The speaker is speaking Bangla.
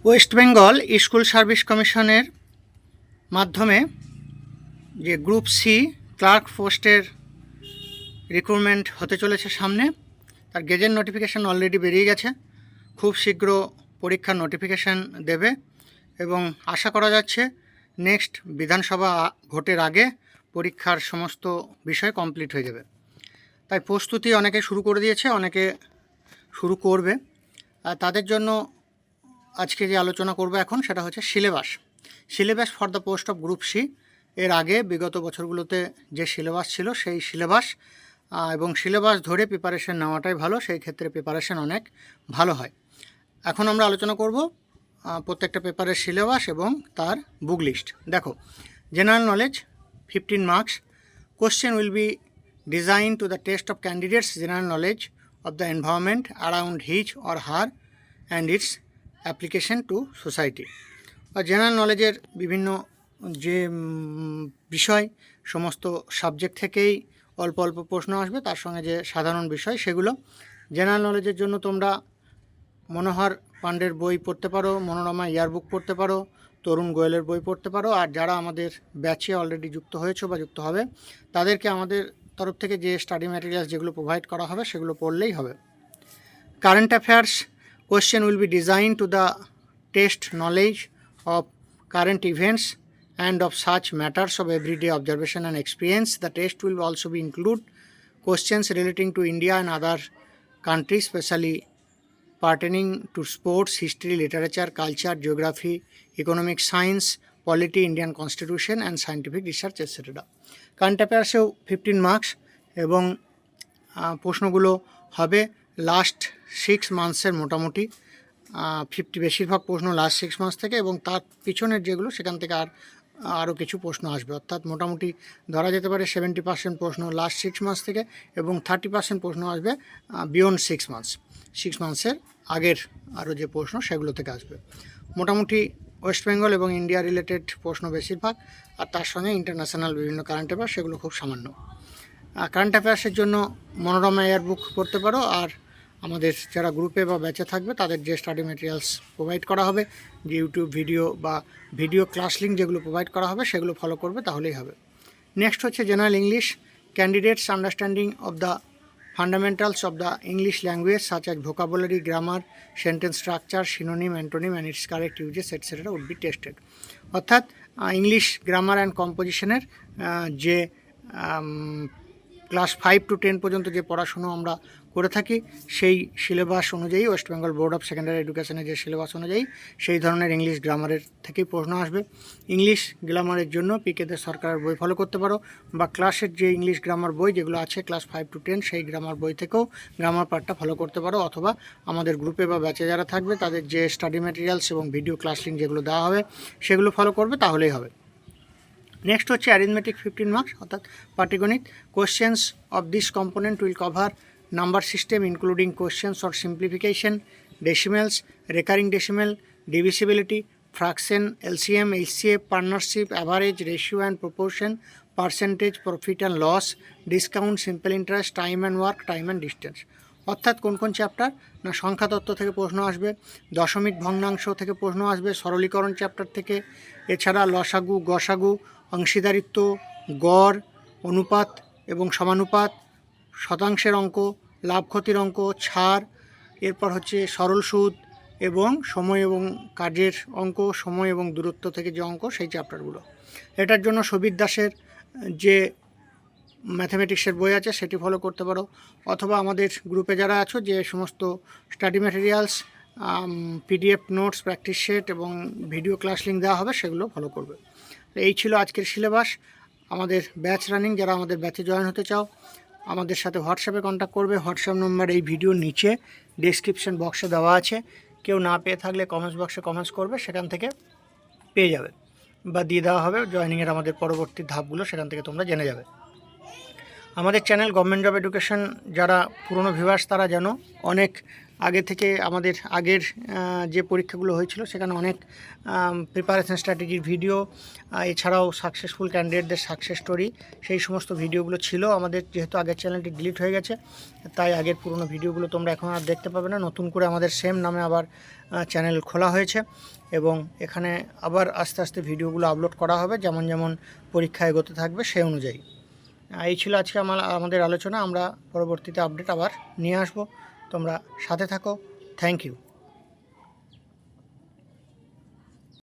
ওয়েস্ট বেঙ্গল স্কুল সার্ভিস কমিশনের মাধ্যমে যে গ্রুপ সি ক্লার্ক পোস্টের রিক্রুটমেন্ট হতে চলেছে সামনে, তার গেজেট নোটিফিকেশান অলরেডি বেরিয়ে গেছে। খুব শীঘ্র পরীক্ষার নোটিফিকেশান দেবে এবং আশা করা যাচ্ছে নেক্সট বিধানসভা ভোটের আগে পরীক্ষার সমস্ত বিষয় কমপ্লিট হয়ে যাবে। তাই প্রস্তুতি অনেকে শুরু করে দিয়েছে, অনেকে শুরু করবে। তাদের জন্য আজকে যে আলোচনা করব এখন সেটা হচ্ছে syllabus for the post of group C. এর আগে বিগত বছরগুলোতে যে সিলেবাস ছিল সেই সিলেবাস এবং সিলেবাস ধরে প্রিপারেশন নেওয়াটাই ভালো, সেই ক্ষেত্রে প্রিপারেশন অনেক ভালো হয়। এখন আমরা আলোচনা করব প্রত্যেকটা পেপারের সিলেবাস এবং তার বুক লিস্ট। দেখো, general knowledge 15 marks. Question will be design to the test of candidates general knowledge of the environment around his or her and it's application to society. বা জেনারেল নলেজের বিভিন্ন যে বিষয়, সমস্ত সাবজেক্ট থেকেই অল্প অল্প প্রশ্ন আসবে, তার সঙ্গে যে সাধারণ বিষয় সেগুলো। জেনারেল নলেজের জন্য তোমরা মনোহর পাণ্ডের বই পড়তে পারো, মনোরমা ইয়ারবুক পড়তে পারো, তরুণ গোয়েলের বই পড়তে পারো। আর যারা আমাদের ব্যাচে অলরেডি যুক্ত হয়েছে বা যুক্ত হবে, তাদেরকে আমাদের তরফ থেকে যে স্টাডি ম্যাটেরিয়ালস যেগুলো প্রোভাইড করা হবে সেগুলো পড়লেই হবে। Current affairs question will be designed to the test knowledge of current events and of such matters of everyday observation and experience. The test will also be include questions relating to India and other countries, especially pertaining to sports, history, literature, culture, geography, economic science, polity, Indian constitution and scientific research, etc. Current অ্যাফেয়ার্সেও 15 মার্কস এবং প্রশ্নগুলো হবে লাস্ট 6 মান্থসের মোটামুটি 50, বেশিরভাগ প্রশ্ন লাস্ট 6 মান্থস থেকে, এবং তার পিছনের যেগুলো সেখান থেকে আরও কিছু প্রশ্ন আসবে। অর্থাৎ মোটামুটি ধরা যেতে পারে 70% প্রশ্ন লাস্ট 6 মান্থস থেকে এবং 30% প্রশ্ন আসবে বিয়ন্ড 6 মান্থসের আগের আরও যে প্রশ্ন সেগুলো থেকে আসবে। মোটামুটি ওয়েস্ট বেঙ্গল এবং ইন্ডিয়া রিলেটেড প্রশ্ন বেশিরভাগ, আর তার সঙ্গে ইন্টারন্যাশনাল বিভিন্ন কারেন্ট অ্যাফেয়ার্স সেগুলো খুব সামান্য। কারেন্ট অ্যাফেয়ার্সের জন্য মনোরমা এয়ারবুক পড়তে পারো, আর আমাদের যারা গ্রুপে বা ব্যাচে থাকবে তাদের যে স্টাডি ম্যাটেরিয়ালস প্রোভাইড করা হবে, যে ইউটিউব ভিডিও বা ভিডিও ক্লাস লিঙ্ক যেগুলো প্রোভাইড করা হবে সেগুলো ফলো করবে, তাহলেই হবে। নেক্সট হচ্ছে general English. Candidates understanding of the fundamentals of the English language such as vocabulary, grammar, sentence structure, synonym, antonym and its correct uses etcetera would be tested. অর্থাৎ ইংলিশ গ্রামার অ্যান্ড কম্পোজিশনের যে ক্লাস 5 to 10 পর্যন্ত যে পড়াশুনো আমরা করে থাকি সেই সিলেবাস অনুযায়ী, West Bengal board of secondary এডুকেশনের যে সিলেবাস অনুযায়ী সেই ধরনের ইংলিশ গ্রামারের থেকেই প্রশ্ন আসবে। ইংলিশ গ্রামারের জন্য পিকেদের সরকারের বই ফলো করতে পারো, বা ক্লাসের যে ইংলিশ গ্রামার বই যেগুলো আছে ক্লাস 5 to 10 সেই গ্রামার বই থেকেও গ্রামার পার্টটা ফলো করতে পারো, অথবা আমাদের গ্রুপে বা ব্যাচে যারা থাকবে তাদের যে স্টাডি ম্যাটেরিয়ালস এবং ভিডিও ক্লাস লিঙ্ক যেগুলো দেওয়া হবে সেগুলো ফলো করবে, তাহলেই হবে। নেক্সট হচ্ছে অ্যারিথমেটিক 15 মার্কস, অর্থাৎ পাটিগণিত। Questions of this component will cover number system including questions or simplification, decimals, recurring decimal, divisibility, fraction, LCM, HCF, partnership, average, ratio and proportion, percentage, profit and loss, discount, simple interest, time and work, time and distance. অর্থাৎ কোন কোন চ্যাপ্টার না, সংখ্যাতত্ত্ব থেকে প্রশ্ন আসবে, দশমিক ভগ্নাংশ থেকে প্রশ্ন আসবে, সরলীকরণ চ্যাপ্টার থেকে, এছাড়া লসাগু, গসাগু, অংশীদারিত্ব, গড়, অনুপাত এবং সমানুপাত, শতাংশের অঙ্ক, লাভ ক্ষতির অঙ্ক, ছাড়, এরপর হচ্ছে সরল সুদ এবং সময় এবং কাজের অঙ্ক, সময় এবং দূরত্ব থেকে যে অঙ্ক সেই চ্যাপ্টারগুলো। এটার জন্য সবির দাসের যে ম্যাথামেটিক্সের বই আছে সেটি ফলো করতে পারো, অথবা আমাদের গ্রুপে যারা আছো যে সমস্ত study materials, PDF notes, practice set এবং ভিডিও ক্লাস লিঙ্ক দেওয়া হবে সেগুলো ফলো করবে। এই ছিল আজকের সিলেবাস। আমাদের ব্যাচ রানিং, যারা আমাদের ব্যাচে জয়েন হতে চাও আমাদের সাথে হোয়াটসঅ্যাপে কন্ট্যাক্ট করবে। হোয়াটসঅ্যাপ নম্বর এই ভিডিওর নিচে ডেসক্রিপশন বক্সে দেওয়া আছে, কেউ না পেয়ে থাকলে কমেন্টস বক্সে কমেন্টস করবে, সেখান থেকে পেয়ে যাবে বা দিয়ে দেওয়া হবে জয়েনিংয়ের আমাদের পরবর্তী ধাপগুলো, সেখান থেকে তোমরা জেনে যাবে। আমাদের চ্যানেল গভর্নমেন্ট জব এডুকেশন যারা পুরনো ভিউয়ার্স তারা জানো, অনেক আগে থেকে আমাদের আগের যে পরীক্ষাগুলো হয়েছিল সেখানে অনেক প্রিপারেশন স্ট্র্যাটেজির ভিডিও, এছাড়াও সাকসেসফুল ক্যান্ডিডেটদের সাকসেস স্টোরি, সেই সমস্ত ভিডিওগুলো ছিল আমাদের। যেহেতু আগের চ্যানেলটি ডিলিট হয়ে গেছে, তাই আগের পুরনো ভিডিওগুলো তোমরা এখন আর দেখতে পাবে না। নতুন করে আমাদের সেম নামে আবার চ্যানেল খোলা হয়েছে এবং এখানে আবার আস্তে আস্তে ভিডিওগুলো আপলোড করা হবে যেমন যেমন পরীক্ষা এগোতে থাকবে সেই অনুযায়ী। এই ছিল আজকে আমাদের আলোচনা। আমরা পরবর্তীতে আপডেট আবার নিয়ে আসব। তোমরা সাথে থাকো। Thank you.